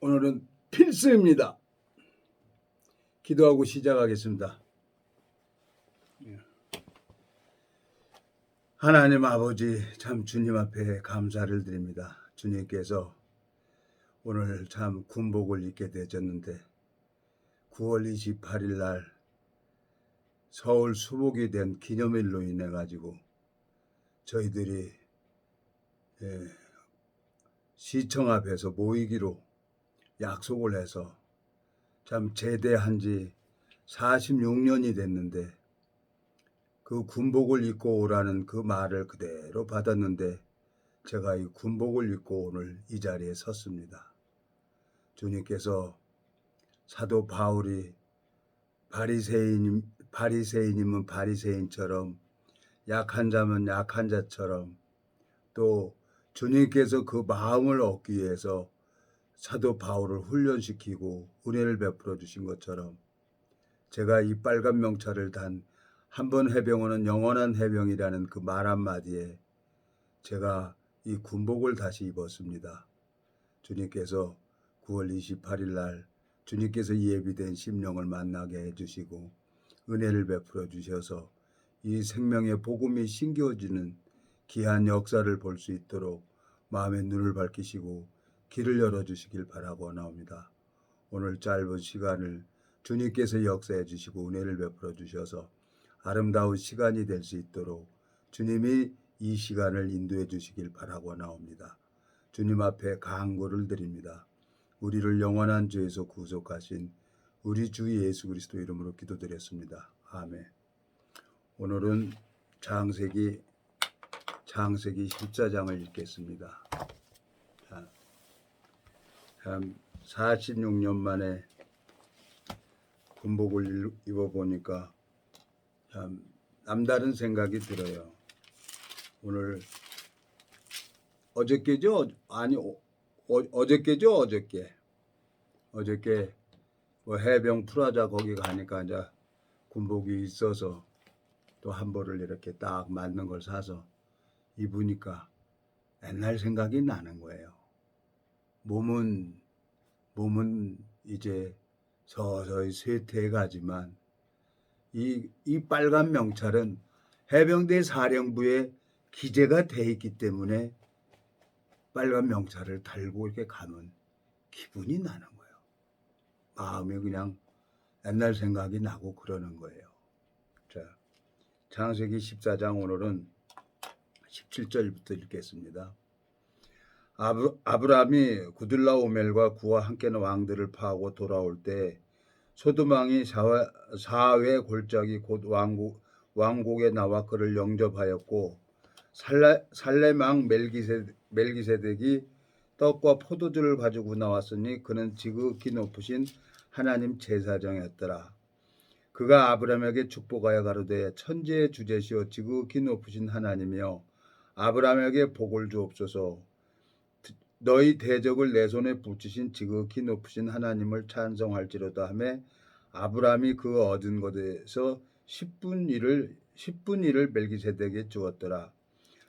오늘은 필수입니다. 기도하고 시작하겠습니다. 하나님 아버지, 참 주님 앞에 감사를 드립니다. 주님께서 오늘 참 군복을 입게 되셨는데 9월 28일 날 서울 수복이 된 기념일로 인해 가지고 저희들이 시청 앞에서 모이기로 약속을 해서 참 제대한 지 46년이 됐는데 그 군복을 입고 오라는 그 말을 그대로 받았는데 제가 이 군복을 입고 오늘 이 자리에 섰습니다. 주님께서 사도 바울이 바리새인이면 바리새인처럼 약한 자면 약한 자처럼 또 주님께서 그 마음을 얻기 위해서 사도 바울을 훈련시키고 은혜를 베풀어 주신 것처럼 제가 이 빨간 명찰을 단 한 번 해병원은 영원한 해병이라는 그 말 한마디에 제가 이 군복을 다시 입었습니다. 주님께서 9월 28일 날 주님께서 예비된 심령을 만나게 해주시고 은혜를 베풀어 주셔서 이 생명의 복음이 심겨지는 귀한 역사를 볼 수 있도록 마음의 눈을 밝히시고 길을 열어주시길 바라고 나옵니다. 오늘 짧은 시간을 주님께서 역사해 주시고 은혜를 베풀어 주셔서 아름다운 시간이 될 수 있도록 주님이 이 시간을 인도해 주시길 바라고 나옵니다. 주님 앞에 간구를 드립니다. 우리를 영원한 죄에서 구속하신 우리 주 예수 그리스도 이름으로 기도드렸습니다. 아멘. 오늘은 창세기 14장을 읽겠습니다. 참 46년 만에 군복을 입어보니까 참 남다른 생각이 들어요. 오늘 어저께죠? 아니 어저께죠? 어저께 뭐 해병 프라자 거기 가니까 이제 군복이 있어서 또 한 벌을 이렇게 딱 맞는 걸 사서 입으니까 옛날 생각이 나는 거예요. 몸은 이제 서서히 쇠퇴해 가지만 이 빨간 명찰은 해병대 사령부에 기재가 돼 있기 때문에 빨간 명찰을 달고 이렇게 가면 기분이 나는 거예요. 마음이 그냥 옛날 생각이 나고 그러는 거예요. 자, 창세기 14장 오늘은 17절부터 읽겠습니다. 아브라함이 구들라오멜과 그와 함께는 왕들을 파하고 돌아올 때 소돔 왕이 사회 골짜기 곧 왕국에 나와 그를 영접하였고 살렘 왕 멜기세덱이 떡과 포도주를 가지고 나왔으니 그는 지극히 높으신 하나님 제사장이었더라. 그가 아브라함에게 축복하여 가로되 천지의 주제시오 지극히 높으신 하나님이여 아브라함에게 복을 주옵소서. 너희 대적을 내 손에 붙이신 지극히 높으신 하나님을 찬송할지로다 하매 아브라함이 그 얻은 것에서 10분 1을 멜기세덱에게 주었더라.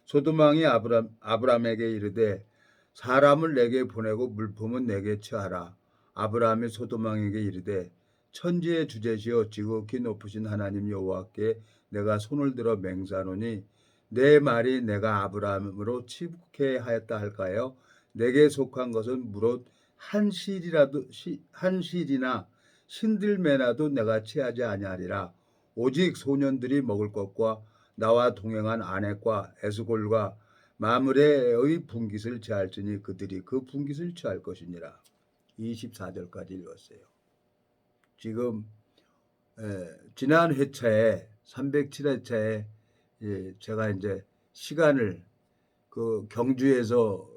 소돔 왕이 아브라함에게 이르되 사람을 내게 보내고 물품은 내게 취하라. 아브라함이 소돔 왕에게 이르되 천지의 주제시여 지극히 높으신 하나님 여호와께 내가 손을 들어 맹세하노니 내 말이 내가 아브라함으로 치북해 하였다 할까요? 내게 속한 것은 무릇 한 실이나 신들매나도 내가 취하지 아니하리라. 오직 소년들이 먹을 것과 나와 동행한 아넷과 에스골과 마므레의 분깃을 취할지니 그들이 그 분깃을 취할 것이니라. 24절까지 읽었어요. 지금 지난 회차에 307회차에 제가 이제 시간을 그 경주에서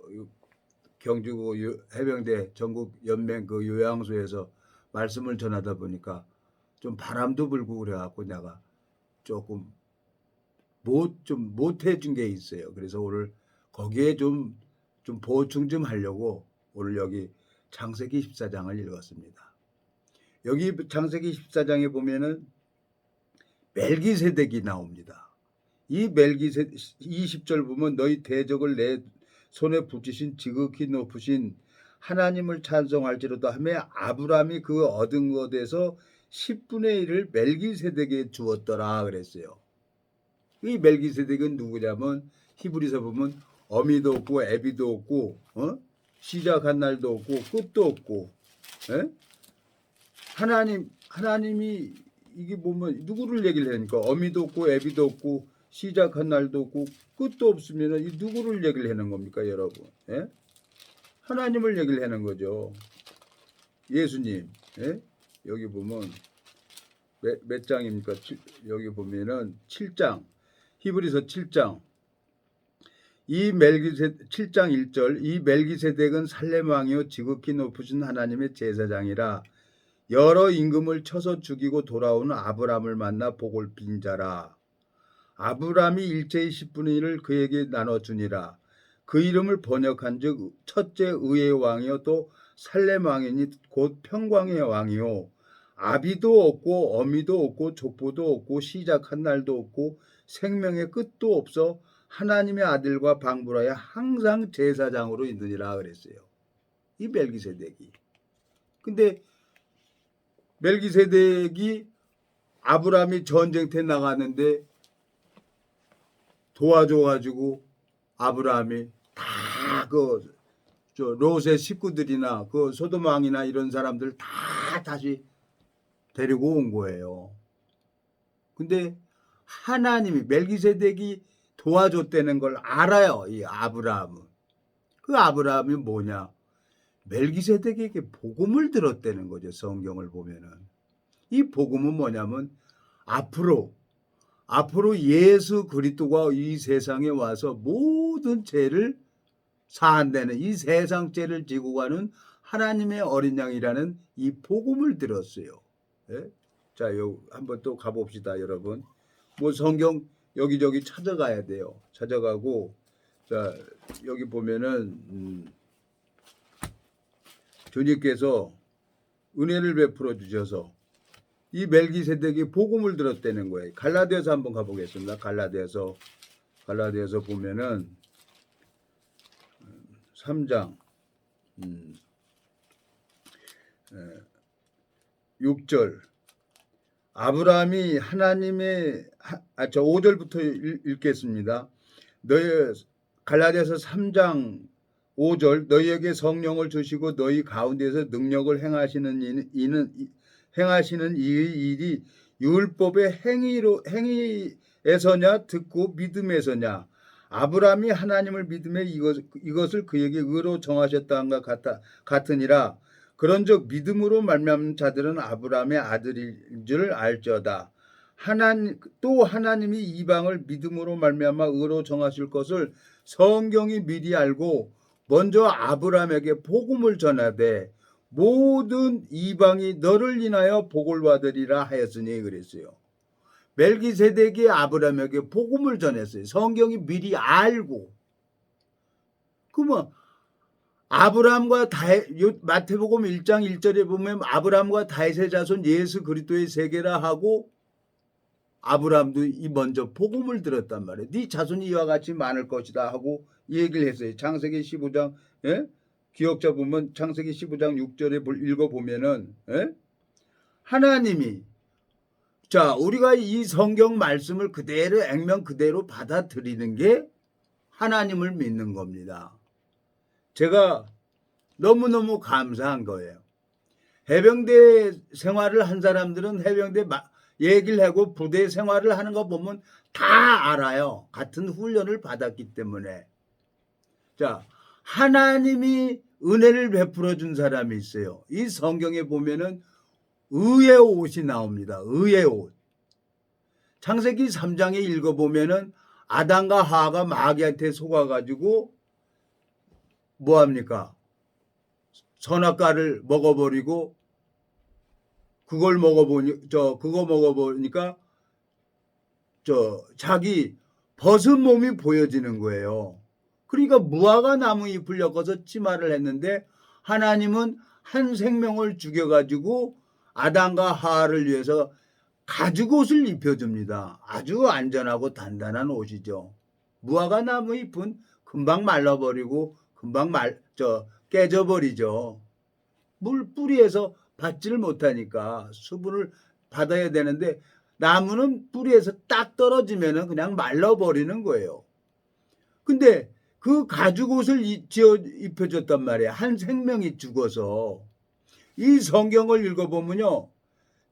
경주 해병대 전국 연맹 그 요양소에서 말씀을 전하다 보니까 좀 바람도 불고 그래갖고 내가 조금 못 해준 게 있어요. 그래서 오늘 거기에 좀 보충 좀 하려고 오늘 여기 창세기 14장을 읽었습니다. 여기 창세기 14장에 보면은 멜기세덱이 나옵니다. 이 20절 보면 너희 대적을 내 손에 붙이신 지극히 높으신 하나님을 찬송할지로다 하며 아브라함이 그 얻은 것에서 10분의 1을 멜기세덱에 주었더라 그랬어요. 이 멜기세덱은 누구냐면 히브리서 보면 어미도 없고 애비도 없고 시작한 날도 없고 끝도 없고 하나님이 이게 보면 누구를 얘기를 하니까 어미도 없고 애비도 없고 시작한 날도 없고 끝도 없으면 이 누구를 얘기를 하는 겁니까 여러분? 하나님을 얘기를 하는 거죠. 예수님. 여기 보면 몇 장입니까? 여기 보면은 7장 히브리서 7장 7장 1절 이 멜기세덱은 살렘 왕이요 지극히 높으신 하나님의 제사장이라 여러 임금을 쳐서 죽이고 돌아오는 아브라함을 만나 복을 빈 자라. 아브라함이 일제의 10분의 1을 그에게 나눠주니라. 그 이름을 번역한 즉 첫째 의의 왕이요 또 살렘 왕이니 곧 평강의 왕이요 아비도 없고 어미도 없고 족보도 없고 시작한 날도 없고 생명의 끝도 없어 하나님의 아들과 방불하여 항상 제사장으로 있느니라 그랬어요. 이 멜기세덱이. 근데 멜기세덱이 아브라함이 전쟁터에 나가는데 도와줘가지고 아브라함이 다 롯의 식구들이나 그 소돔 왕이나 이런 사람들 다 다시 데리고 온 거예요. 근데 하나님이 멜기세덱이 도와줬다는 걸 알아요. 이 아브라함은. 그 아브라함이 뭐냐? 멜기세덱에게 복음을 들었다는 거죠. 성경을 보면은. 이 복음은 뭐냐면 앞으로 예수 그리스도가 이 세상에 와서 모든 죄를 사한다는 이 세상 죄를 지고 가는 하나님의 어린 양이라는 이 복음을 들었어요. 자, 한번 또 가봅시다, 여러분. 뭐 성경 여기저기 찾아가야 돼요. 찾아가고 자, 여기 보면은 주님께서 은혜를 베풀어 주셔서 이 멜기세덱이 복음을 들었다는 거예요. 갈라디아서 한번 가보겠습니다. 갈라디아서 보면은 3장 6절 아브라함이 하나님의 5절부터 읽겠습니다. 갈라디아서 3장 5절 너희에게 성령을 주시고 너희 가운데서 능력을 행하시는 이 일이 율법의 행위에서냐 듣고 믿음에서냐 아브라함이 하나님을 믿음에 이것을 그에게 의로 정하셨다는 것 같으니라. 그런즉 믿음으로 말미암은 자들은 아브라함의 아들인 줄 알지어다. 또 하나님이 이방을 믿음으로 말미암아 의로 정하실 것을 성경이 미리 알고 먼저 아브라함에게 복음을 전하되 모든 이방이 너를 인하여 복을 받으리라 하였으니 그랬어요. 멜기세덱이 아브라함에게 복음을 전했어요. 성경이 미리 알고. 그러면 아브라함과 마태복음 1장 1절에 보면 아브라함과 다윗의 자손 예수 그리스도의 세계라 하고 아브라함도 먼저 복음을 들었단 말이에요. 네 자손이 이와 같이 많을 것이다 하고 얘기를 했어요. 창세기 15장 기억자 보면 창세기 15장 6절에 읽어보면은 하나님이 자 우리가 이 성경 말씀을 그대로 액면 그대로 받아들이는 게 하나님을 믿는 겁니다. 제가 너무너무 감사한 거예요. 해병대 생활을 한 사람들은 해병대 얘기를 하고 부대 생활을 하는 거 보면 다 알아요. 같은 훈련을 받았기 때문에. 자, 하나님이 은혜를 베풀어 준 사람이 있어요. 이 성경에 보면은 의의 옷이 나옵니다. 의의 옷. 창세기 3장에 읽어보면은 아담과 하와가 마귀한테 속아가지고 뭐합니까? 선악과를 먹어버리고 그거 먹어보니까 자기 벗은 몸이 보여지는 거예요. 그러니까 무화과 나무 잎을 엮어서 치마를 했는데 하나님은 한 생명을 죽여가지고 아담과 하와를 위해서 가죽옷을 입혀줍니다. 아주 안전하고 단단한 옷이죠. 무화과 나무 잎은 금방 말라버리고 금방 깨져버리죠. 물 뿌리에서 받지를 못하니까 수분을 받아야 되는데 나무는 뿌리에서 딱 떨어지면은 그냥 말라버리는 거예요. 근데 그 가죽 옷을 지어 입혀줬단 말이에요. 한 생명이 죽어서. 이 성경을 읽어보면요.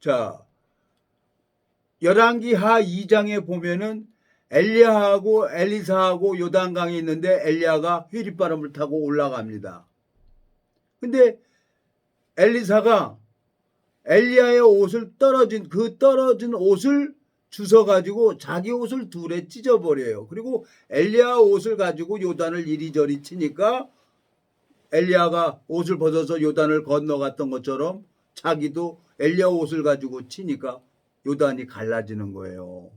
자, 열왕기하 2장에 보면은 엘리야하고 엘리사하고 요단강에 있는데 엘리야가 휘릿바람을 타고 올라갑니다. 근데 엘리사가 엘리야의 옷을 떨어진 옷을 주워가지고 자기 옷을 둘에 찢어버려요. 그리고 엘리야 옷을 가지고 요단을 이리저리 치니까 엘리야가 옷을 벗어서 요단을 건너갔던 것처럼 자기도 엘리야 옷을 가지고 치니까 요단이 갈라지는 거예요.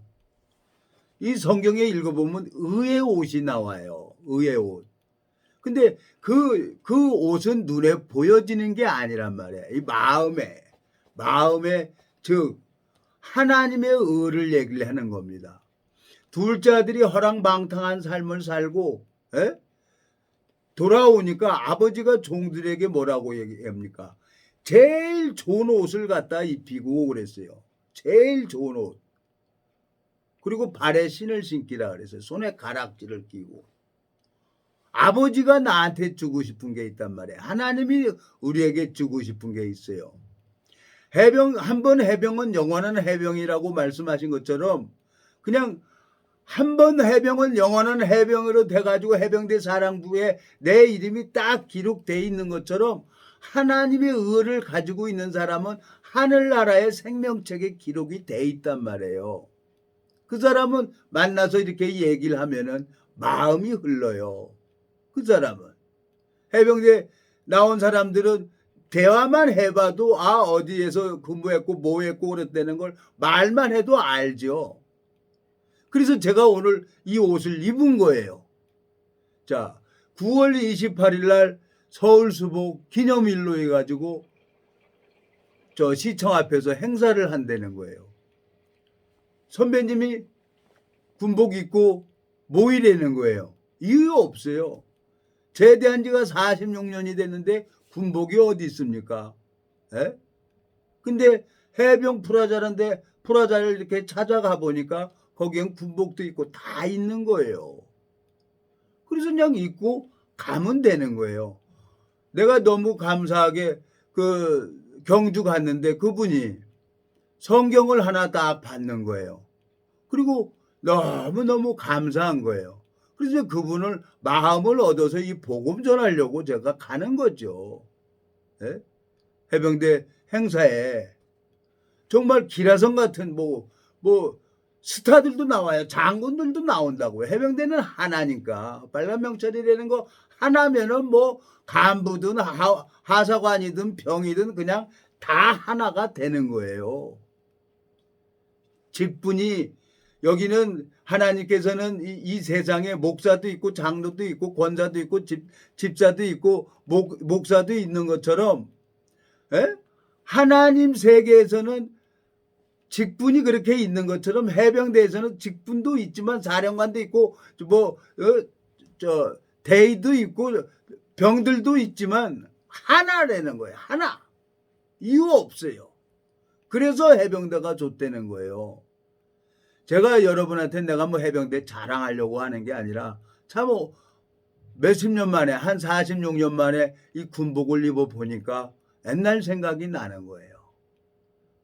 이 성경에 읽어보면 의의 옷이 나와요. 의의 옷. 근데 그 옷은 눈에 보여지는 게 아니란 말이에요. 이 마음에 즉 하나님의 의를 얘기를 하는 겁니다. 둘째 아들이 허랑방탕한 삶을 살고 돌아오니까 아버지가 종들에게 뭐라고 얘기합니까? 제일 좋은 옷을 갖다 입히고 그랬어요. 제일 좋은 옷. 그리고 발에 신을 신기라 그랬어요. 손에 가락지를 끼고. 아버지가 나한테 주고 싶은 게 있단 말이에요. 하나님이 우리에게 주고 싶은 게 있어요. 한 번 해병은 영원한 해병이라고 말씀하신 것처럼 그냥 한 번 해병은 영원한 해병으로 돼가지고 해병대 사령부에 내 이름이 딱 기록되어 있는 것처럼 하나님의 의를 가지고 있는 사람은 하늘나라의 생명책에 기록이 돼 있단 말이에요. 그 사람은 만나서 이렇게 얘기를 하면은 마음이 흘러요. 그 사람은. 해병대 나온 사람들은 대화만 해봐도 어디에서 근무했고 뭐 했고 그랬다는 걸 말만 해도 알죠. 그래서 제가 오늘 이 옷을 입은 거예요. 자, 9월 28일 날 서울수복 기념일로 해가지고 저 시청 앞에서 행사를 한다는 거예요. 선배님이 군복 입고 모이라는 거예요. 이유 없어요. 제대한 지가 46년이 됐는데 군복이 어디 있습니까? 근데 해병 프라자인데 프라자를 이렇게 찾아가 보니까 거기엔 군복도 있고 다 있는 거예요. 그래서 그냥 입고 가면 되는 거예요. 내가 너무 감사하게 그 경주 갔는데 그분이 성경을 하나 딱 받는 거예요. 그리고 너무너무 감사한 거예요. 그래서 그분을 마음을 얻어서 이 복음 전하려고 제가 가는 거죠. 해병대 행사에 정말 기라성 같은 뭐 스타들도 나와요. 장군들도 나온다고요. 해병대는 하나니까. 빨간 명찰이라는 거 하나면은 뭐 간부든 하사관이든 병이든 그냥 다 하나가 되는 거예요. 직분이 여기는 하나님께서는 이 세상에 목사도 있고 장로도 있고 권사도 있고 집사도 있고 목사도 있는 것처럼 하나님 세계에서는 직분이 그렇게 있는 것처럼 해병대에서는 직분도 있지만 사령관도 있고 대위도 있고 병들도 있지만 하나라는 거예요. 하나. 이유 없어요. 그래서 해병대가 좋다는 거예요. 제가 여러분한테 내가 뭐 해병대 자랑하려고 하는 게 아니라 참 몇십 년 만에 한 46년 만에 이 군복을 입어 보니까 옛날 생각이 나는 거예요.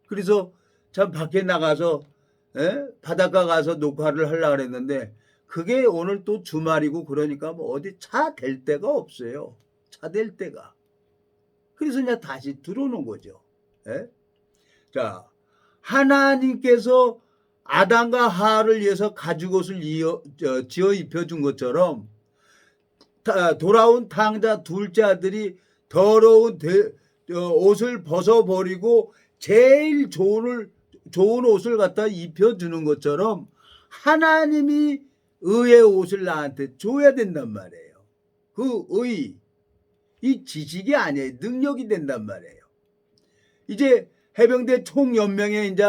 그래서 참 밖에 나가서 바닷가 가서 녹화를 하려고 그랬는데 그게 오늘 또 주말이고 그러니까 뭐 어디 차 댈 데가 없어요. 차 댈 데가. 그래서 그냥 다시 들어오는 거죠. 자, 하나님께서 아담과 하와를 위해서 가죽옷을 지어 입혀준 것처럼 돌아온 탕자 둘째 아들이 더러운 옷을 벗어버리고 제일 좋은 옷을 갖다 입혀주는 것처럼 하나님이 의의 옷을 나한테 줘야 된단 말이에요. 그 의, 이 지식이 아니에요. 능력이 된단 말이에요. 이제 해병대 총연맹에 이제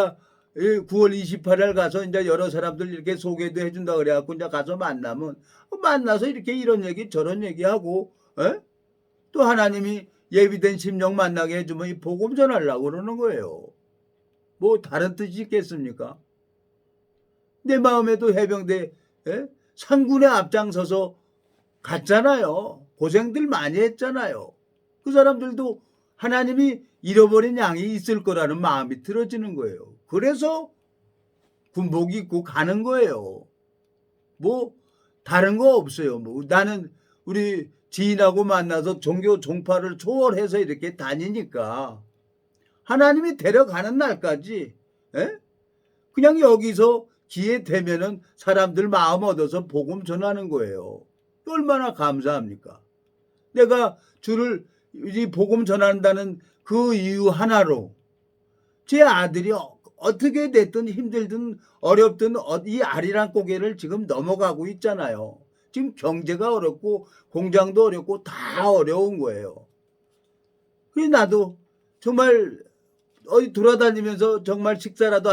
9월 28일 가서 이제 여러 사람들 이렇게 소개도 해준다 그래갖고 이제 가서 만나서 이렇게 이런 얘기 저런 얘기하고 또 하나님이 예비된 심령 만나게 해주면 이 복음 전하려고 그러는 거예요. 뭐 다른 뜻이 있겠습니까? 내 마음에도 해병대 상군에 앞장서서 갔잖아요. 고생들 많이 했잖아요. 그 사람들도 하나님이 잃어버린 양이 있을 거라는 마음이 들어지는 거예요. 그래서 군복 입고 가는 거예요. 뭐 다른 거 없어요. 뭐 나는 우리 지인하고 만나서 종교 종파를 초월해서 이렇게 다니니까 하나님이 데려가는 날까지 그냥 여기서 기회 되면은 사람들 마음 얻어서 복음 전하는 거예요. 얼마나 감사합니까? 내가 주를 이 복음 전한다는 그 이유 하나로 제 아들이 어떻게 됐든 힘들든 어렵든 이 아리랑 고개를 지금 넘어가고 있잖아요. 지금 경제가 어렵고 공장도 어렵고 다 어려운 거예요. 그래서 나도 정말 어디 돌아다니면서 정말 식사라도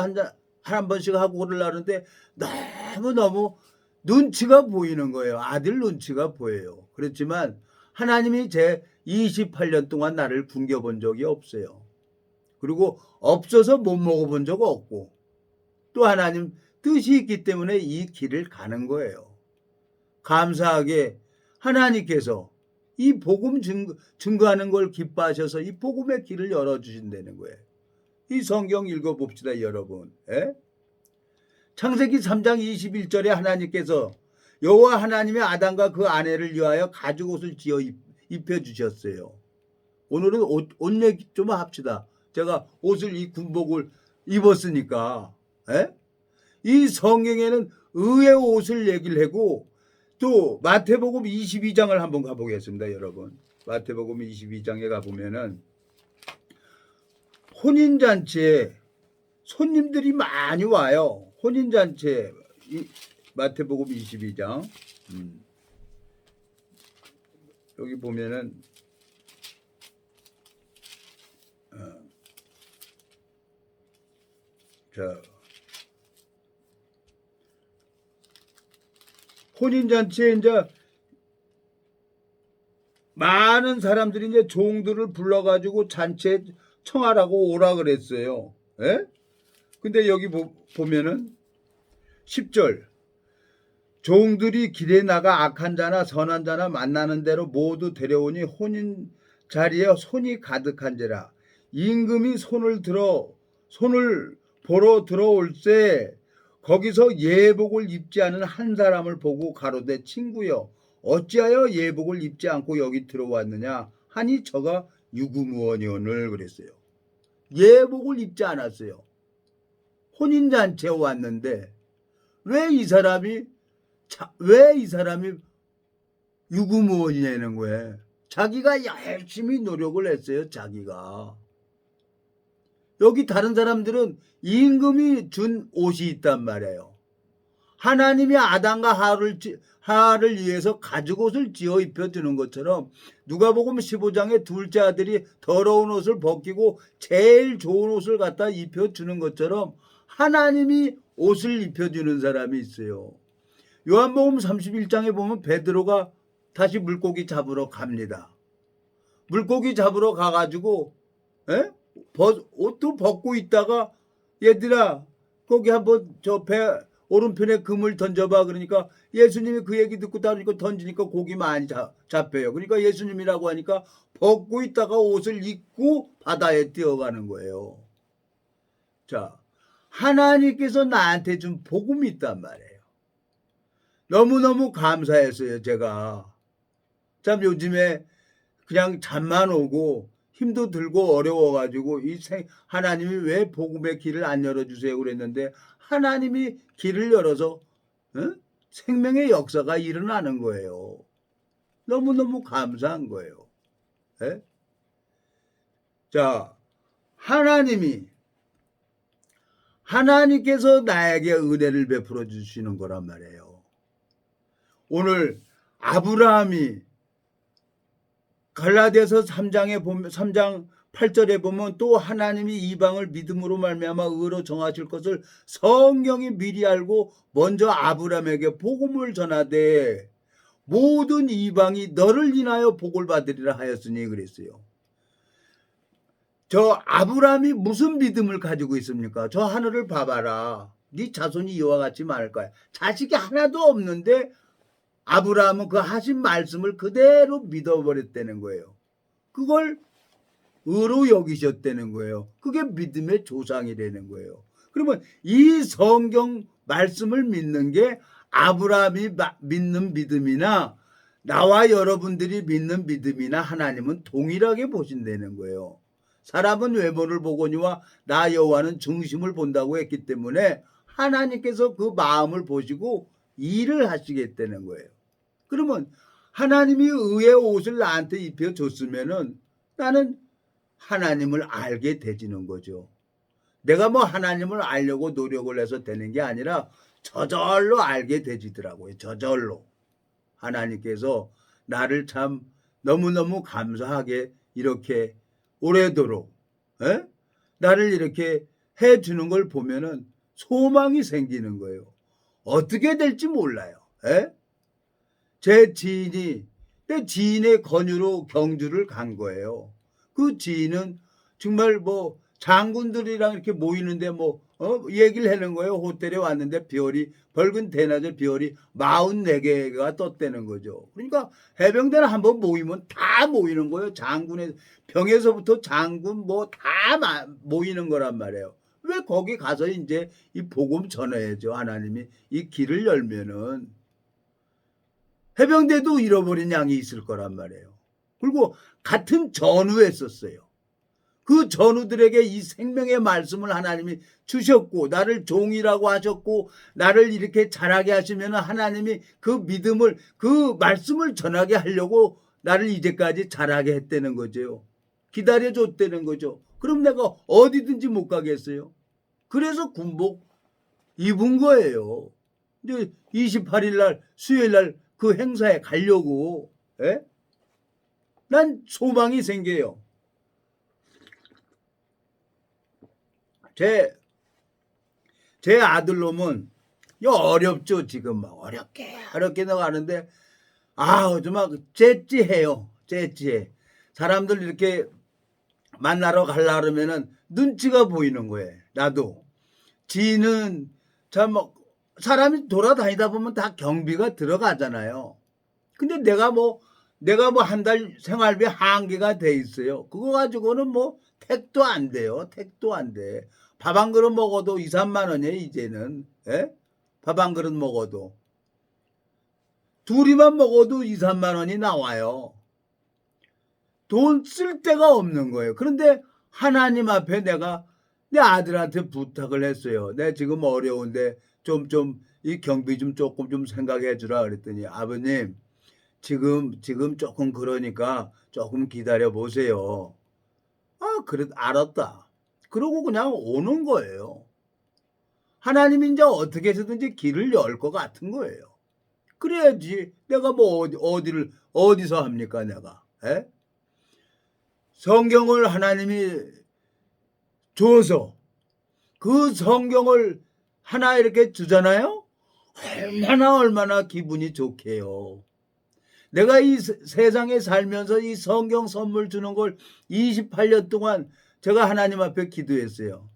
한 번씩 하고 그러려는데 너무너무 눈치가 보이는 거예요. 아들 눈치가 보여요. 그렇지만 하나님이 제 28년 동안 나를 굶겨본 적이 없어요. 그리고 없어서 못 먹어본 적 없고 또 하나님 뜻이 있기 때문에 이 길을 가는 거예요. 감사하게 하나님께서 이 복음 증거하는 걸 기뻐하셔서 이 복음의 길을 열어주신다는 거예요. 이 성경 읽어봅시다 여러분. 창세기 3장 21절에 하나님께서 여호와 하나님의 아담과 그 아내를 위하여 가죽옷을 지어 입혀주셨어요. 오늘은 옷 얘기 좀 합시다. 제가 옷을 이 군복을 입었으니까. 이 성경에는 의의 옷을 얘기를 하고 또 마태복음 22장을 한번 가보겠습니다. 여러분. 마태복음 22장에 가보면은 혼인잔치에 손님들이 많이 와요. 혼인잔치에 마태복음 22장 여기 보면은 자 혼인잔치에 이제 많은 사람들이 이제 종들을 불러가지고 잔치에 청하라고 오라 그랬어요. 근데 여기 보면은 10절 종들이 길에 나가 악한 자나 선한 자나 만나는 대로 모두 데려오니 혼인 자리에 손이 가득한지라 임금이 손을 보러 들어올 때 거기서 예복을 입지 않은 한 사람을 보고 가로되 친구여 어찌하여 예복을 입지 않고 여기 들어왔느냐 하니 저가 유구무원이오늘 그랬어요. 예복을 입지 않았어요. 혼인잔치에 왔는데 왜 이 사람이 유구무원이냐는 거예요. 자기가 열심히 노력을 했어요. 자기가. 여기 다른 사람들은 임금이 준 옷이 있단 말이에요. 하나님이 아담과 하와를 위해서 가죽옷을 지어 입혀주는 것처럼 누가복음 15장에 둘째 아들이 더러운 옷을 벗기고 제일 좋은 옷을 갖다 입혀주는 것처럼 하나님이 옷을 입혀주는 사람이 있어요. 요한복음 31장에 보면 베드로가 다시 물고기 잡으러 갑니다. 물고기 잡으러 가가지고 옷도 벗고 있다가 얘들아 거기 한번 저 배 오른편에 그물 던져봐 그러니까 예수님이 그 얘기 듣고 따르니까 던지니까 고기 많이 잡혀요. 그러니까 예수님이라고 하니까 벗고 있다가 옷을 입고 바다에 뛰어가는 거예요. 자, 하나님께서 나한테 준 복음이 있단 말이에요. 너무너무 감사했어요. 제가 참 요즘에 그냥 잠만 오고 힘도 들고 어려워가지고 하나님이 왜 복음의 길을 안 열어주세요 그랬는데 하나님이 길을 열어서 생명의 역사가 일어나는 거예요. 너무너무 감사한 거예요. 자, 하나님께서 나에게 은혜를 베풀어 주시는 거란 말이에요. 오늘 아브라함이 갈라디아서 3장 8절에 보면 또 하나님이 이방을 믿음으로 말미암아 의로 정하실 것을 성경이 미리 알고 먼저 아브라함에게 복음을 전하되 모든 이방이 너를 인하여 복을 받으리라 하였으니 그랬어요. 저 아브라함이 무슨 믿음을 가지고 있습니까? 저 하늘을 봐봐라. 네 자손이 이와 같이 많을 거야. 자식이 하나도 없는데 아브라함은 그 하신 말씀을 그대로 믿어버렸다는 거예요. 그걸 의로 여기셨다는 거예요. 그게 믿음의 조상이라는 거예요. 그러면 이 성경 말씀을 믿는 게 아브라함이 믿는 믿음이나 나와 여러분들이 믿는 믿음이나 하나님은 동일하게 보신다는 거예요. 사람은 외모를 보거니와 나 여호와는 중심을 본다고 했기 때문에 하나님께서 그 마음을 보시고 일을 하시겠다는 거예요. 그러면 하나님이 의의 옷을 나한테 입혀줬으면은 나는 하나님을 알게 되지는 거죠. 내가 뭐 하나님을 알려고 노력을 해서 되는 게 아니라 저절로 알게 되지더라고요. 저절로. 하나님께서 나를 참 너무너무 감사하게 이렇게 오래도록 나를 이렇게 해주는 걸 보면은 소망이 생기는 거예요. 어떻게 될지 몰라요. 제 지인이 내 지인의 권유로 경주를 간 거예요. 그 지인은 정말 뭐 장군들이랑 이렇게 모이는데 뭐 얘기를 하는 거예요. 호텔에 왔는데 별이 밝은 대낮에 별이 44개가 떴다는 거죠. 그러니까 해병대는 한번 모이면 다 모이는 거예요. 장군의 병에서부터 장군 뭐 다 모이는 거란 말이에요. 왜 거기 가서 이제 이 복음 전해야죠. 하나님이 이 길을 열면은 해병대도 잃어버린 양이 있을 거란 말이에요. 그리고 같은 전우했었어요. 그 전우들에게 이 생명의 말씀을 하나님이 주셨고 나를 종이라고 하셨고 나를 이렇게 자라게 하시면 하나님이 그 믿음을 그 말씀을 전하게 하려고 나를 이제까지 자라게 했다는 거죠. 기다려줬다는 거죠. 그럼 내가 어디든지 못 가겠어요. 그래서 군복 입은 거예요. 이제 28일 날 수요일 날 그 행사에 가려고 난 소망이 생겨요. 제 아들놈은 어렵죠. 지금 막 어렵게 나가는데 정말 째찌해요. 째찌해. 사람들 이렇게 만나러 가려 그러면은 눈치가 보이는 거예요. 나도 지는 참 사람이 돌아다니다 보면 다 경비가 들어가잖아요. 근데 내가 뭐 한 달 생활비 한계가 돼 있어요. 그거 가지고는 뭐 택도 안 돼요. 택도 안 돼. 밥 한 그릇 먹어도 2, 3만 원이에요, 이제는. 밥 한 그릇 먹어도. 둘이만 먹어도 2, 3만 원이 나와요. 돈 쓸 데가 없는 거예요. 그런데 하나님 앞에 내가 내 아들한테 부탁을 했어요. 내가 지금 어려운데 이 경비 조금 좀 생각해 주라 그랬더니 아버님 지금 조금 그러니까 조금 기다려 보세요. 그래 알았다. 그러고 그냥 오는 거예요. 하나님이 이제 어떻게 해서든지 길을 열 것 같은 거예요. 그래야지 내가 뭐 어디서 합니까 내가. 성경을 하나님이 줘서 그 성경을 하나 이렇게 주잖아요. 얼마나 기분이 좋게요. 내가 이 세상에 살면서 이 성경 선물 주는 걸 28년 동안 제가 하나님 앞에 기도했어요.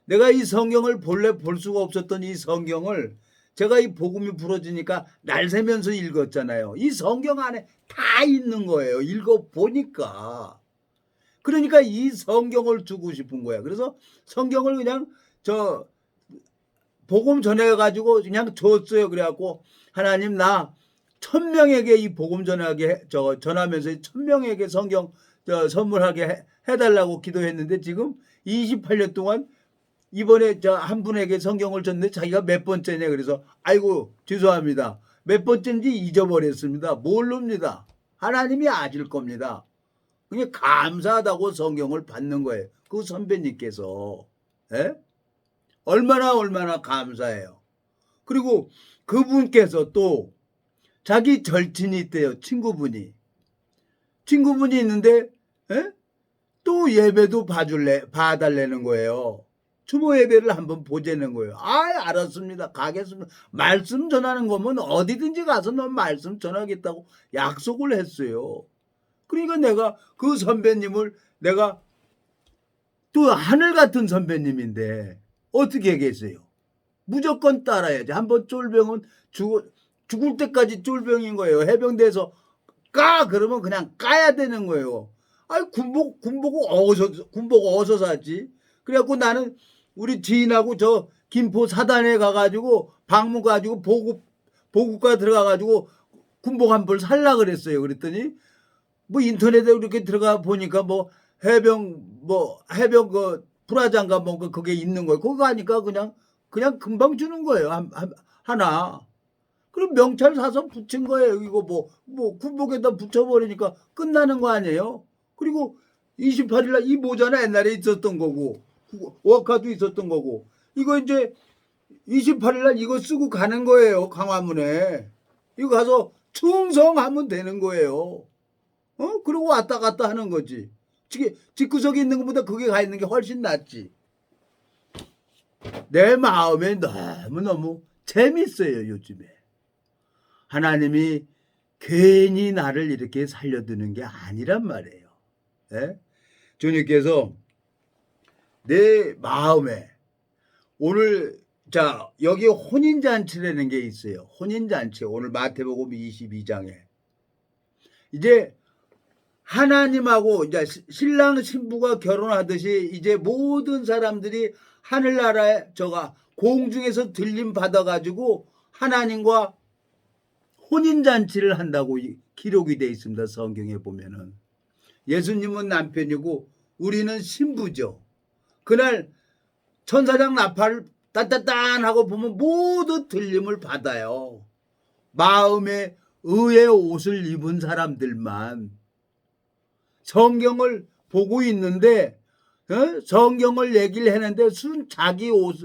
내가 이 성경을 본래 볼 수가 없었던 이 성경을 제가 이 복음이 부러지니까 날 새면서 읽었잖아요. 이 성경 안에 다 있는 거예요. 읽어보니까. 그러니까 이 성경을 주고 싶은 거야. 그래서 성경을 그냥 복음 전해가지고 그냥 줬어요. 그래갖고 하나님 나 1000명에게 이 복음 전하면서 1000명에게 성경 선물하게 해달라고 기도했는데 지금 28년 동안 이번에 한 분에게 성경을 줬는데 자기가 몇 번째냐 그래서 아이고 죄송합니다. 몇 번째인지 잊어버렸습니다. 모릅니다. 하나님이 아실 겁니다. 그냥 감사하다고 성경을 받는 거예요. 그 선배님께서 얼마나 감사해요. 그리고 그분께서 또 자기 절친이 있대요. 친구분이 있는데 또 예배도 봐달라는 거예요. 추모 예배를 한번 보자는 거예요. 아, 알았습니다. 가겠습니다. 말씀 전하는 거면 어디든지 가서 넌 말씀 전하겠다고 약속을 했어요. 그러니까 내가 그 선배님을 내가 또 하늘 같은 선배님인데 어떻게 하겠어요? 무조건 따라야지. 한번 쫄병은 죽을 때까지 쫄병인 거예요. 해병대에서 까 그러면 그냥 까야 되는 거예요. 아니 군복 어디서 샀지? 그래갖고 나는 우리 지인하고 저 김포 사단에 가가지고 방문 가지고 보급과 들어가가지고 군복 한 벌 살라 그랬어요. 그랬더니 뭐 인터넷에 이렇게 들어가 보니까 뭐 해병 그 브라장가 뭐 그게 있는 거예요. 그거 하니까 그냥 금방 주는 거예요. 하나. 그럼 명찰 사서 붙인 거예요. 이거 뭐 군복에다 붙여버리니까 끝나는 거 아니에요? 그리고 28일 날 이 모자는 옛날에 있었던 거고 워카도 있었던 거고 이거 이제 28일 날 이거 쓰고 가는 거예요. 강화문에. 이거 가서 충성하면 되는 거예요. 그리고 왔다 갔다 하는 거지. 집구석에 있는 것보다 그게 가 있는 게 훨씬 낫지. 내 마음에 너무너무 재밌어요. 요즘에. 하나님이 괜히 나를 이렇게 살려두는 게 아니란 말이에요. 예? 주님께서 내 마음에 오늘 자 여기 혼인잔치라는 게 있어요. 혼인잔치 오늘 마태복음 22장에 이제 하나님하고 이제 신랑 신부가 결혼하듯이 이제 모든 사람들이 하늘나라에 공중에서 들림 받아가지고 하나님과 혼인잔치를 한다고 기록이 되어 있습니다. 성경에 보면은 예수님은 남편이고 우리는 신부죠. 그날 천사장 나팔을 딴딴딴 하고 보면 모두 들림을 받아요. 마음에 의의 옷을 입은 사람들만 성경을 보고 있는데 성경을 얘기를 했는데 자기 옷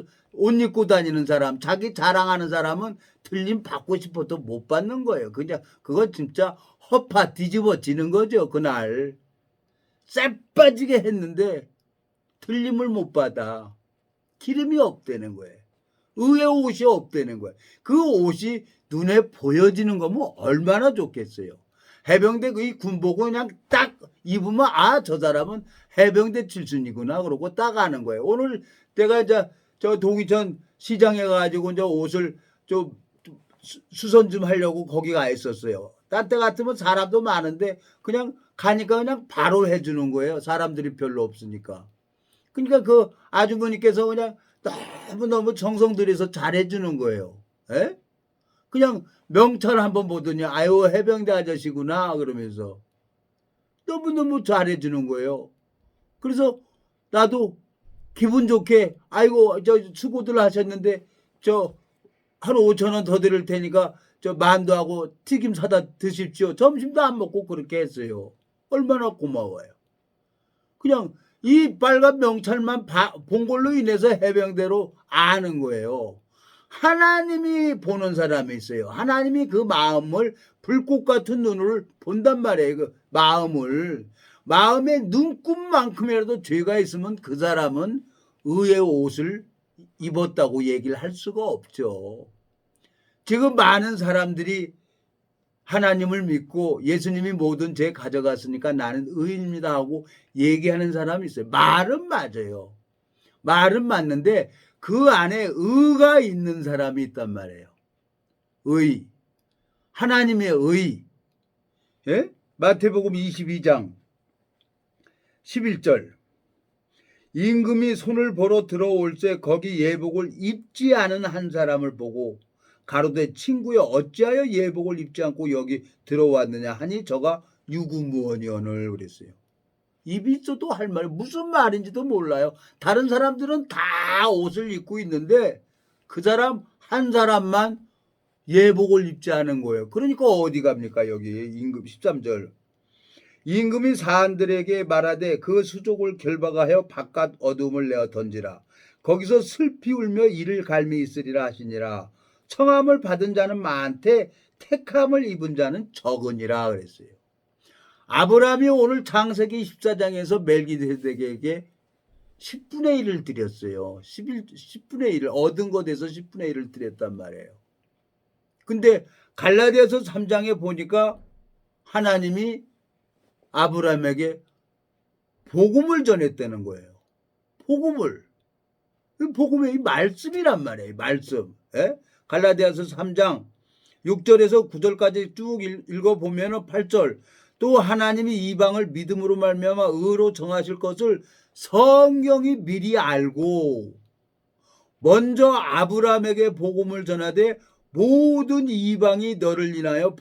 입고 다니는 사람, 자기 자랑하는 사람은 틀림 받고 싶어도 못 받는 거예요. 그냥 그건 진짜 허파 뒤집어지는 거죠. 그날 쎄 빠지게 했는데 틀림을 못 받아. 기름이 없다는 거예요. 의의 옷이 없다는 거예요. 그 옷이 눈에 보여지는 거면 얼마나 좋겠어요. 해병대 그 군복을 그냥 딱 입으면 저 사람은 해병대 출신이구나 그러고 딱 아는 거예요. 오늘 내가 저 동이천 시장에 가지고 이제 옷을 좀 수선 좀 하려고 거기 가 있었어요. 딴 때 같으면 사람도 많은데 그냥 가니까 그냥 바로 해주는 거예요. 사람들이 별로 없으니까. 그러니까 그 아주머니께서 그냥 너무 정성 들여서 잘해주는 거예요. 에? 그냥 명찰 한번 보더니 아유 해병대 아저씨구나 그러면서 너무너무 잘해주는 거예요. 그래서 나도 기분 좋게 아이고 저 수고들 하셨는데 저 한 5,000원 더 드릴 테니까 저 만두하고 튀김 사다 드십시오. 점심도 안 먹고 그렇게 했어요. 얼마나 고마워요. 그냥 이 빨간 명찰만 본 걸로 인해서 해병대로 아는 거예요. 하나님이 보는 사람이 있어요. 하나님이 그 마음을 불꽃 같은 눈을 본단 말이에요. 그 마음에 눈금만큼이라도 죄가 있으면 그 사람은 의의 옷을 입었다고 얘기를 할 수가 없죠. 지금 많은 사람들이 하나님을 믿고 예수님이 모든 죄 가져갔으니까 나는 의인입니다 하고 얘기하는 사람이 있어요. 말은 맞아요. 말은 맞는데 그 안에 의가 있는 사람이 있단 말이에요. 의. 하나님의 의. 예? 마태복음 22장 11절. 임금이 손을 보러 들어올 때 거기 예복을 입지 않은 한 사람을 보고 가로되 친구여 어찌하여 예복을 입지 않고 여기 들어왔느냐 하니 저가 유구무원이오늘 그랬어요. 입이 있어도 할 말 무슨 말인지도 몰라요. 다른 사람들은 다 옷을 입고 있는데 그 사람 한 사람만 예복을 입지 않은 거예요. 그러니까 어디 갑니까? 여기 임금 13절. 임금이 사람들에게 말하되 그 수족을 결박하여 바깥 어둠을 내어 던지라. 거기서 슬피 울며 이를 갈미 있으리라 하시니라. 청함을 받은 자는 많되 택함을 입은 자는 적으니라 그랬어요. 아브라함이 오늘 창세기 14장에서 멜기세덱에게 10분의 1을 드렸어요. 10분의 1을 얻은 것에서 10분의 1을 드렸단 말이에요. 근데 갈라디아서 3장에 보니까 하나님이 아브라함에게 복음을 전했다는 거예요. 복음을. 복음의 이 말씀이란 말이에요. 말씀. 예? 갈라디아서 3장 6절에서 9절까지 쭉 읽어보면 8절 또 하나님이 이방을 믿음으로 말미암아 의로 정하실 것을 성경이 미리 알고 먼저 아브라함에게 복음을 전하되 모든 이방이 너를 인하여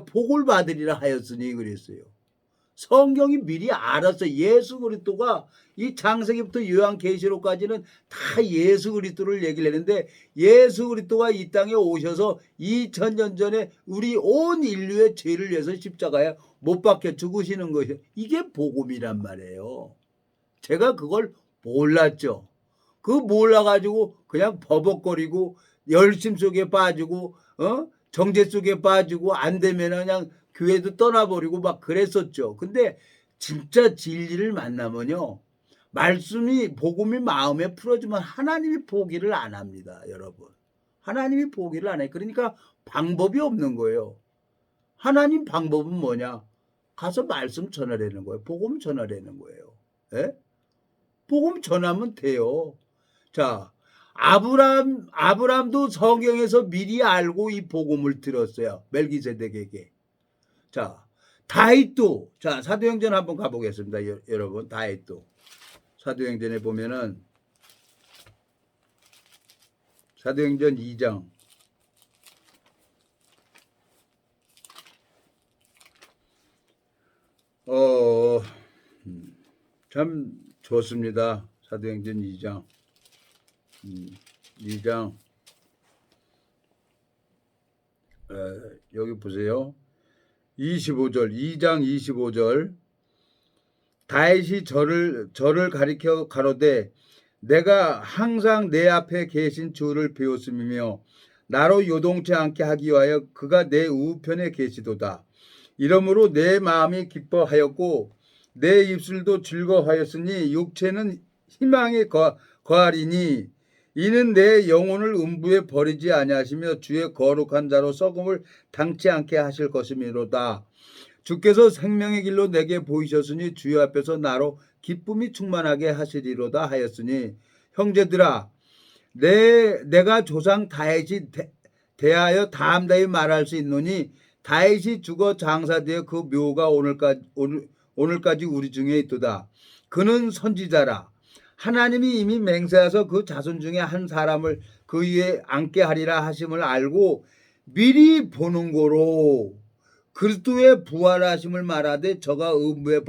복을 받으리라 하였으니 그랬어요. 성경이 미리 알았어요. 예수 그리스도가 이 창세기부터 요한계시록까지는 다 예수 그리스도를 얘기를 했는데 예수 그리스도가 이 땅에 오셔서 2000년 전에 우리 온 인류의 죄를 위해서 십자가에 못 박혀 죽으시는 것이 이게 복음이란 말이에요. 제가 그걸 몰랐죠. 그거 몰라가지고 그냥 버벅거리고 열심 속에 빠지고 정죄 속에 빠지고 안 되면 그냥 교회도 떠나버리고 막 그랬었죠. 근데 진짜 진리를 만나면요. 말씀이 복음이 마음에 풀어주면 하나님이 포기를 안 합니다. 여러분. 하나님이 포기를 안 해요. 그러니까 방법이 없는 거예요. 하나님 방법은 뭐냐. 가서 말씀 전하라는 거예요. 복음 전하라는 거예요. 예? 복음 전하면 돼요. 자, 아브람도 성경에서 미리 알고 이 복음을 들었어요. 멜기세덱에게. 자, 다윗도. 자, 사도행전 한번 가보겠습니다. 여러분, 다윗도. 사도행전에 보면은 사도행전 2장. 참 좋습니다. 사도행전 2장. 2장. 여기 보세요. 25절. 2장 25절. 다윗이 저를 가리켜 가로되 내가 항상 내 앞에 계신 주를 배웠음이며 나로 요동치 않게 하기 위하여 그가 내 우편에 계시도다. 이러므로 내 마음이 기뻐하였고 내 입술도 즐거워하였으니 육체는 희망에 거하리니 이는 내 영혼을 음부에 버리지 아니하시며 주의 거룩한 자로 썩음을 당치 않게 하실 것이미로다. 주께서 생명의 길로 내게 보이셨으니 주의 앞에서 나로 기쁨이 충만하게 하시리로다 하였으니 형제들아 내가 조상 다윗이 대하여 담대히 말할 수 있노니 다윗이 죽어 장사되어 그 묘가 오늘까지 우리 중에 있도다. 그는 선지자라. 하나님이 이미 맹세하셔서 그 자손 중에 한 사람을 그 위에 앉게 하리라 하심을 알고 미리 보는 거로 그리스도의 부활하심을 말하되 저가 음부에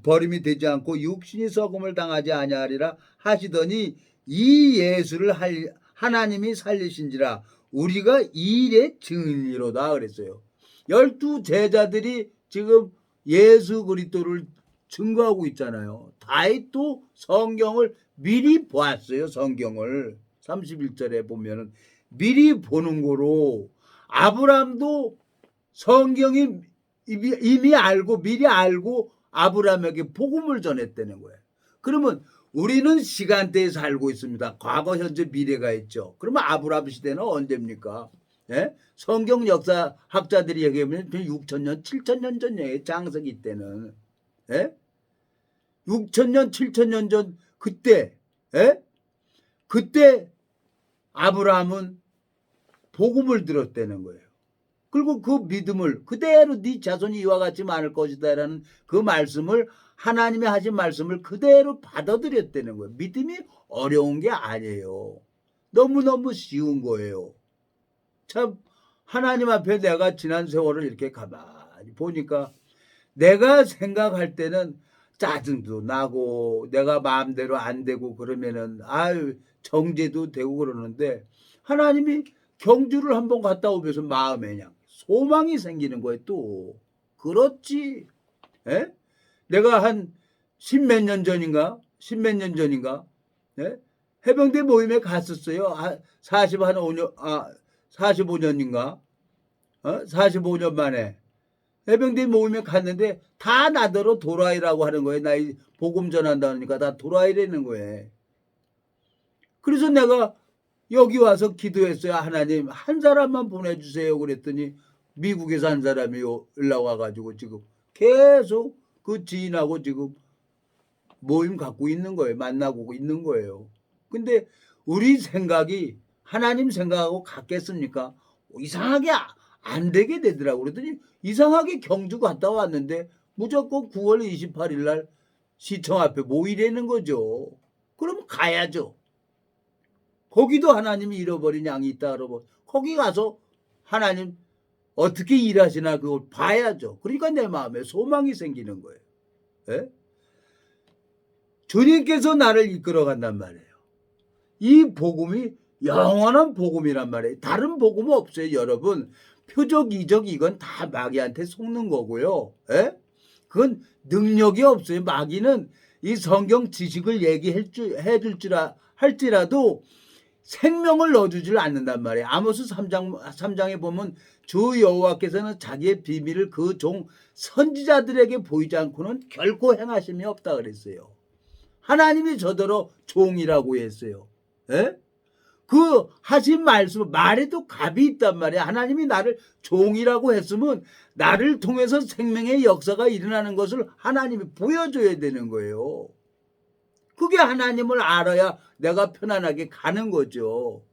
버림이 되지 않고 육신이 썩음을 당하지 아니하리라 하시더니 이 예수를 하나님이 살리신지라 우리가 이 일의 증인이로다 그랬어요. 12 제자들이 지금 예수 그리스도를 증거하고 있잖아요. 다윗도 성경을 미리 보았어요. 성경을 31절에 보면은 미리 보는 거로 아브라함도 성경이 이미 알고 미리 알고 아브라함에게 복음을 전했다는 거예요. 그러면 우리는 시간대에 살고 있습니다. 과거, 현재, 미래가 있죠. 그러면 아브라함 시대는 언제입니까? 예? 성경 역사 학자들이 얘기하면 6,000년, 7,000년 전에 장세기 때는 예? 6,000년, 7,000년 전 그때 예? 그때 아브라함은 복음을 들었다는 거예요. 그리고 그 믿음을 그대로 네 자손이 이와 같이 많을 것이다라는 그 말씀을 하나님이 하신 말씀을 그대로 받아들였다는 거예요. 믿음이 어려운 게 아니에요. 너무너무 쉬운 거예요. 참 하나님 앞에 내가 지난 세월을 이렇게 가만히 보니까 내가 생각할 때는 짜증도 나고 내가 마음대로 안 되고 그러면은 아유 정죄도 되고 그러는데 하나님이 경주를 한번 갔다 오면서 마음에 그냥 소망이 생기는 거예요. 또 그렇지. 에? 내가 한 십몇 년 전인가 예? 해병대 모임에 갔었어요. 45년인가 45년 만에 해병대 모임에 갔는데 다 나더러 도라이라고 하는 거예요. 나 이 복음 전한다니까 다 도라이라는 거예요. 그래서 내가 여기 와서 기도했어요. 하나님 한 사람만 보내주세요. 그랬더니 미국에서 한 사람이 연락 와가지고 지금 계속 그 지인하고 지금 모임 갖고 있는 거예요. 만나고 있는 거예요. 근데 우리 생각이 하나님 생각하고 같겠습니까? 이상하게 안 되게 되더라고. 그랬더니 이상하게 경주 갔다 왔는데 무조건 9월 28일 날 시청 앞에 모이라는 거죠. 그럼 가야죠. 거기도 하나님이 잃어버린 양이 있다 그러고 거기 가서 하나님 어떻게 일하시나 그걸 봐야죠. 그러니까 내 마음에 소망이 생기는 거예요. 예? 주님께서 나를 이끌어 간단 말이에요. 이 복음이 영원한 복음이란 말이에요. 다른 복음은 없어요. 여러분 표적 이적 이건 다 마귀한테 속는 거고요. 예? 그건 능력이 없어요. 마귀는 이 성경 지식을 할지라도 생명을 넣어주질 않는단 말이에요. 아모스 3장에 보면 주 여호와께서는 자기의 비밀을 그 종 선지자들에게 보이지 않고는 결코 행하심이 없다 그랬어요. 하나님이 저더러 종이라고 했어요. 예? 그 하신 말씀 말에도 값이 있단 말이에요. 하나님이 나를 종이라고 했으면 나를 통해서 생명의 역사가 일어나는 것을 하나님이 보여줘야 되는 거예요. 그게 하나님을 알아야 내가 편안하게 가는 거죠.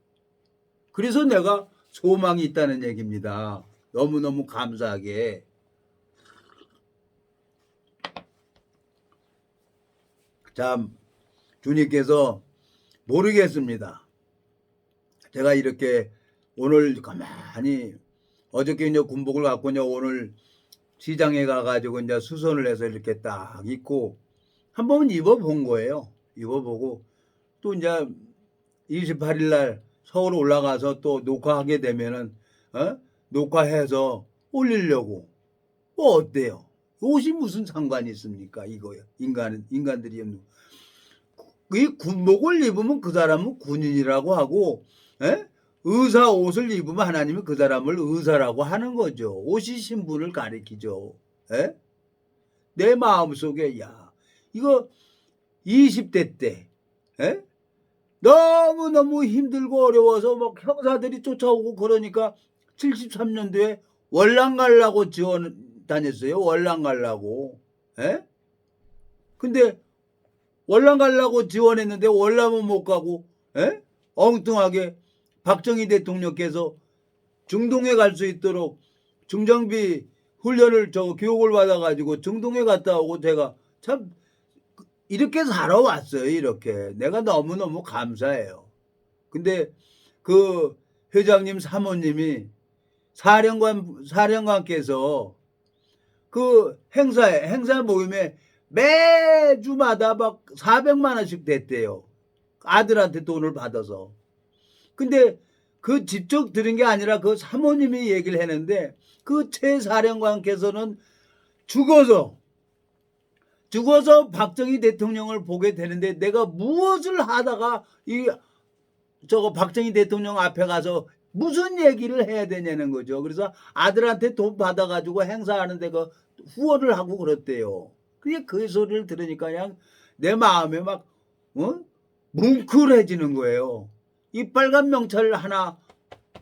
그래서 내가 소망이 있다는 얘기입니다. 너무너무 감사하게. 참 주님께서 모르겠습니다. 제가 이렇게 오늘 가만히 어저께 이제 군복을 갖고 이제 오늘 시장에 가가지고 이제 수선을 해서 이렇게 딱 입고 한번 입어본 거예요. 입어보고 또 이제 28일 날 서울 올라가서 또 녹화하게 되면은 녹화해서 올리려고 뭐 어때요? 옷이 무슨 상관이 있습니까? 이거요. 인간들이 이 군복을 입으면 그 사람은 군인이라고 하고 의사 옷을 입으면 하나님은 그 사람을 의사라고 하는 거죠. 옷이 신분을 가리키죠. 내 마음속에 야 이거 20대 때 너무너무 힘들고 어려워서 막 형사들이 쫓아오고 그러니까 73년도에 월남 가려고 지원 다녔어요. 월남 가려고. 근데 월남 가려고 지원했는데 월남은 못 가고 엉뚱하게 박정희 대통령께서 중동에 갈 수 있도록 중장비 훈련을 교육을 받아가지고 중동에 갔다 오고 제가 참 이렇게 살아왔어요. 이렇게 내가 너무너무 감사해요. 근데 그 회장님 사모님이 사령관께서 그 행사 모임에 매주마다 막 400만 원씩 댔대요. 아들한테 돈을 받아서. 근데 그 직접 들은 게 아니라 그 사모님이 얘기를 했는데 그 최 사령관께서는 죽어서 박정희 대통령을 보게 되는데 내가 무엇을 하다가 박정희 대통령 앞에 가서 무슨 얘기를 해야 되냐는 거죠. 그래서 아들한테 돈 받아가지고 행사하는데 그 후원을 하고 그랬대요. 그게 그 소리를 들으니까 그냥 내 마음에 막 뭉클해지는 거예요. 이 빨간 명찰 하나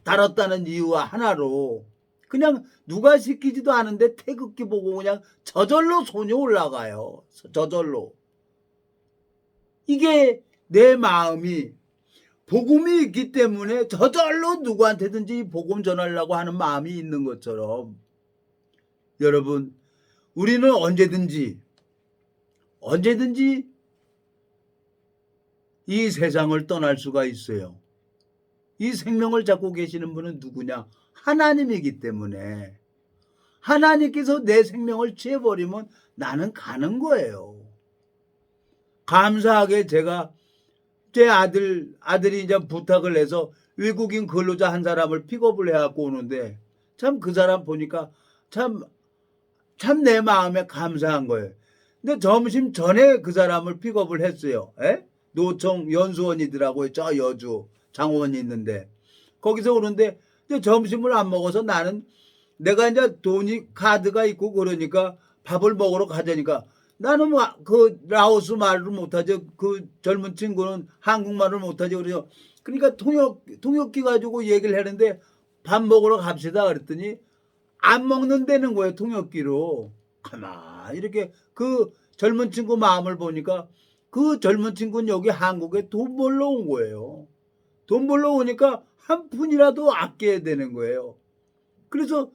달았다는 이유와 하나로 그냥 누가 시키지도 않은데 태극기 보고 그냥 저절로 손이 올라가요. 저절로. 이게 내 마음이 복음이 있기 때문에 저절로 누구한테든지 복음 전하려고 하는 마음이 있는 것처럼 여러분 우리는 언제든지 이 세상을 떠날 수가 있어요. 이 생명을 잡고 계시는 분은 누구냐? 하나님이기 때문에 하나님께서 내 생명을 취해버리면 나는 가는 거예요. 감사하게 제가 제 아들이 이제 부탁을 해서 외국인 근로자 한 사람을 픽업을 해갖고 오는데 참 그 사람 보니까 참 내 마음에 감사한 거예요. 근데 점심 전에 그 사람을 픽업을 했어요. 노총 연수원이더라고요. 저 여주 장원이 있는데 거기서 오는데 점심을 안 먹어서 나는 내가 이제 돈이 카드가 있고 그러니까 밥을 먹으러 가자니까 나는 뭐 그 라오스 말을 못하죠. 그 젊은 친구는 한국말을 못하죠. 그래요. 그러니까 통역기 가지고 얘기를 하는데 밥 먹으러 갑시다 그랬더니 안 먹는다는 거예요. 통역기로. 가만 이렇게 그 젊은 친구 마음을 보니까 그 젊은 친구는 여기 한국에 돈 벌러 온 거예요. 돈 벌러 오니까 한 푼이라도 아껴야 되는 거예요. 그래서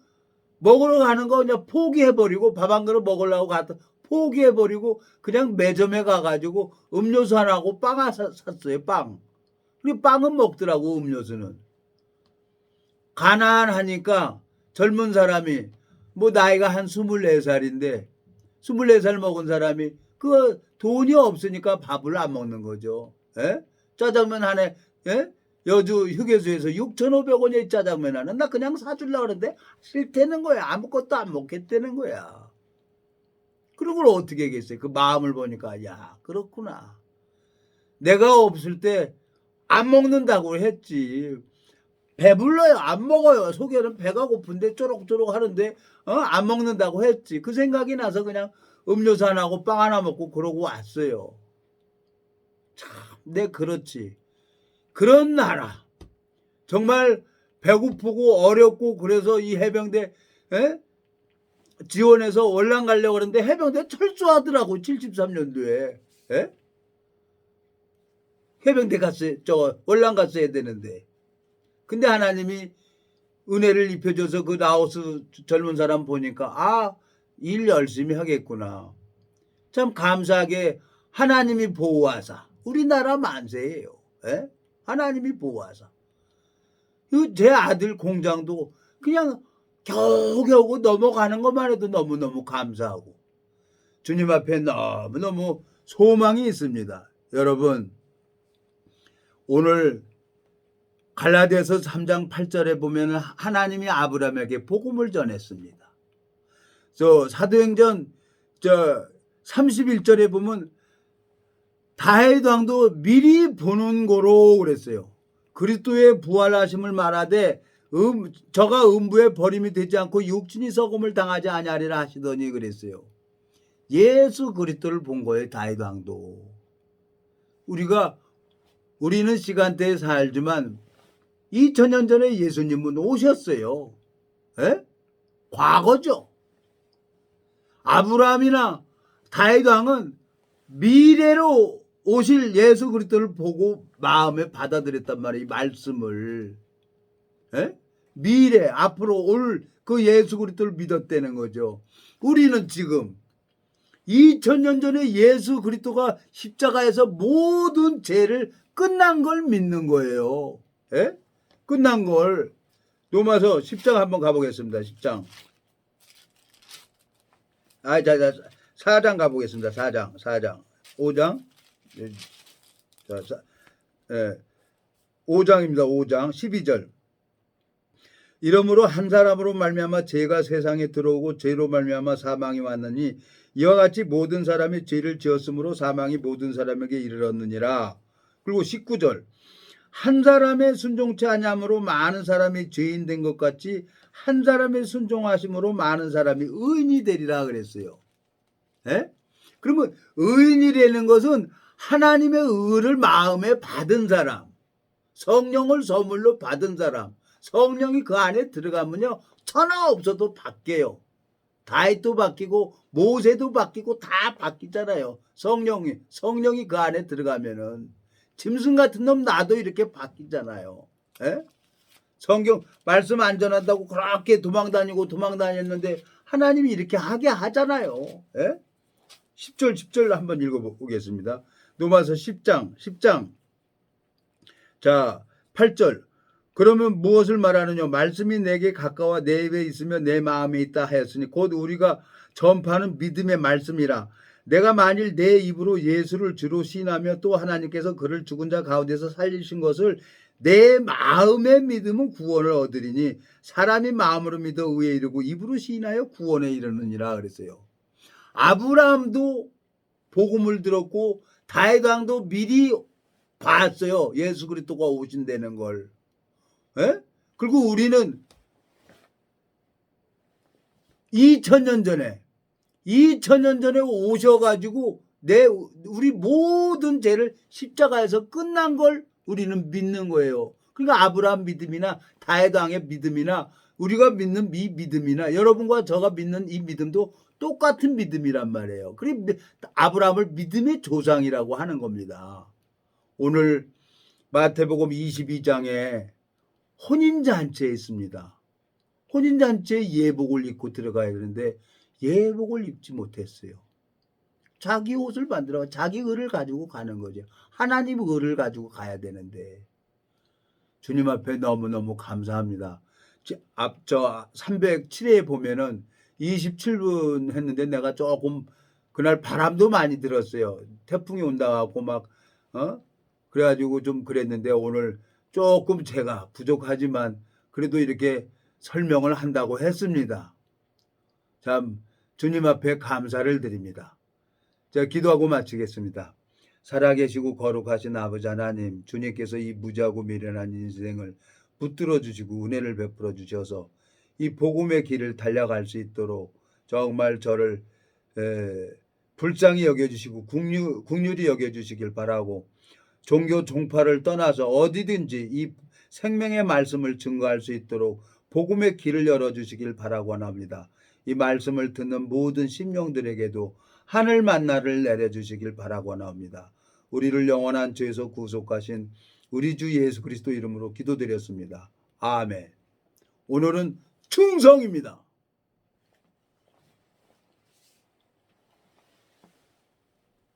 먹으러 가는 거 그냥 포기해버리고 밥 한 그릇 먹으려고 갔다 포기해버리고 그냥 매점에 가가지고 음료수 하나하고 빵 하나 샀어요. 빵. 그리고 빵은 먹더라고 음료수는. 가난하니까 젊은 사람이 뭐 나이가 한 24살인데 24살 먹은 사람이 그 돈이 없으니까 밥을 안 먹는 거죠. 에? 짜장면 하나 에? 여주 휴게소에서 6,500원에 짜장면 하나 나 그냥 사주려고 그러는데 싫다는 거야. 아무것도 안 먹겠다는 거야. 그런 걸 어떻게 하겠어요. 그 마음을 보니까 야 그렇구나. 내가 없을 때 안 먹는다고 했지. 배불러요. 안 먹어요. 속에는 배가 고픈데 쪼록쪼록 하는데 안 먹는다고 했지. 그 생각이 나서 그냥 음료수 하나 하고 빵 하나 먹고 그러고 왔어요. 참, 네 그렇지. 그런 나라. 정말 배고프고 어렵고 그래서 이 해병대 지원해서 월남 가려고 그러는데 해병대 철수하더라고. 73년도에. 해병대 갔어요. 월남 갔어야 되는데. 근데 하나님이 은혜를 입혀줘서 그 라오스 젊은 사람 보니까 일 열심히 하겠구나. 참 감사하게 하나님이 보호하사. 우리나라 만세예요. 하나님이 보호하사. 제 아들 공장도 그냥 겨우겨우 넘어가는 것만 해도 너무너무 감사하고 주님 앞에 너무너무 소망이 있습니다. 여러분 오늘 갈라디아서 3장 8절에 보면 하나님이 아브라함에게 복음을 전했습니다. 사도행전 31절에 보면 다윗 왕도 미리 보는 거로 그랬어요. 그리스도의 부활하심을 말하되 저가 음부에 버림이 되지 않고 육신이 썩음을 당하지 아니하리라 하시더니 그랬어요. 예수 그리스도를 본 거예요. 다윗 왕도. 우리는 시간대에 살지만 2000년 전에 예수님은 오셨어요. 과거죠. 아브라함이나 다윗 왕은 미래로 오실 예수 그리스도를 보고 마음에 받아들였단 말이에요. 이 말씀을. 미래 앞으로 올 그 예수 그리스도를 믿었다는 거죠. 우리는 지금 2000년 전에 예수 그리스도가 십자가에서 모든 죄를 끝난 걸 믿는 거예요. 끝난 걸. 로마서 10장 한번 가보겠습니다. 10장. 4장 가보겠습니다. 4장. 5장. 5장입니다. 5장 12절. 이러므로 한 사람으로 말미암아 죄가 세상에 들어오고 죄로 말미암아 사망이 왔느니 이와 같이 모든 사람이 죄를 지었으므로 사망이 모든 사람에게 이르렀느니라. 그리고 19절. 한 사람의 순종치 아니함으로 많은 사람이 죄인 된 것 같이 한 사람의 순종하심으로 많은 사람이 의인이 되리라 그랬어요. 그러면 의인이라는 것은 하나님의 의를 마음에 받은 사람, 성령을 선물로 받은 사람, 성령이 그 안에 들어가면요 천하 없어도 바뀌어요. 다윗도 바뀌고 모세도 바뀌고 다 바뀌잖아요. 성령이 그 안에 들어가면은 짐승 같은 놈 나도 이렇게 바뀌잖아요. 성경 말씀 안 전한다고 그렇게 도망다녔는데 하나님이 이렇게 하게 하잖아요. 10절 한번 읽어보겠습니다. 로마서 10장. 자, 8절. 그러면 무엇을 말하느냐? 말씀이 내게 가까워 내 입에 있으며 내 마음에 있다 하였으니 곧 우리가 전파하는 믿음의 말씀이라. 내가 만일 내 입으로 예수를 주로 시인하며 또 하나님께서 그를 죽은 자 가운데서 살리신 것을 내 마음의 믿음은 구원을 얻으리니 사람이 마음으로 믿어 의에 이르고 입으로 시인하여 구원에 이르느니라 그랬어요. 아브라함도 복음을 들었고 다윗 왕도 미리 봤어요. 예수 그리스도가 오신다는 걸. 그리고 우리는 2000년 전에 오셔가지고 우리 모든 죄를 십자가에서 끝난 걸 우리는 믿는 거예요. 그러니까 아브라함 믿음이나 다윗왕의 믿음이나 우리가 믿는 이 믿음이나 여러분과 저가 믿는 이 믿음도 똑같은 믿음이란 말이에요. 그리고 아브라함을 믿음의 조상이라고 하는 겁니다. 오늘 마태복음 22장에 혼인잔치에 있습니다. 혼인잔치에 예복을 입고 들어가야 되는데 예복을 입지 못했어요. 자기 옷을 만들어 자기 의를 가지고 가는 거죠. 하나님 의를 가지고 가야 되는데 주님 앞에 너무너무 감사합니다. 앞저 307회에 보면은 27분 했는데 내가 조금 그날 바람도 많이 들었어요. 태풍이 온다고 막 그래가지고 좀 그랬는데 오늘 조금 제가 부족하지만 그래도 이렇게 설명을 한다고 했습니다. 참 주님 앞에 감사를 드립니다. 제가 기도하고 마치겠습니다. 살아계시고 거룩하신 아버지 하나님, 주님께서 이 무지하고 미련한 인생을 붙들어 주시고 은혜를 베풀어 주셔서 이 복음의 길을 달려갈 수 있도록 정말 저를 불쌍히 여겨주시고 국률이 여겨주시길 바라고 종교 종파를 떠나서 어디든지 이 생명의 말씀을 증거할 수 있도록 복음의 길을 열어주시길 바라고 합니다. 이 말씀을 듣는 모든 심령들에게도 하늘 만나를 내려주시길 바라고 합니다. 우리를 영원한 죄에서 구속하신 우리 주 예수 그리스도 이름으로 기도드렸습니다. 아멘. 오늘은 충성입니다.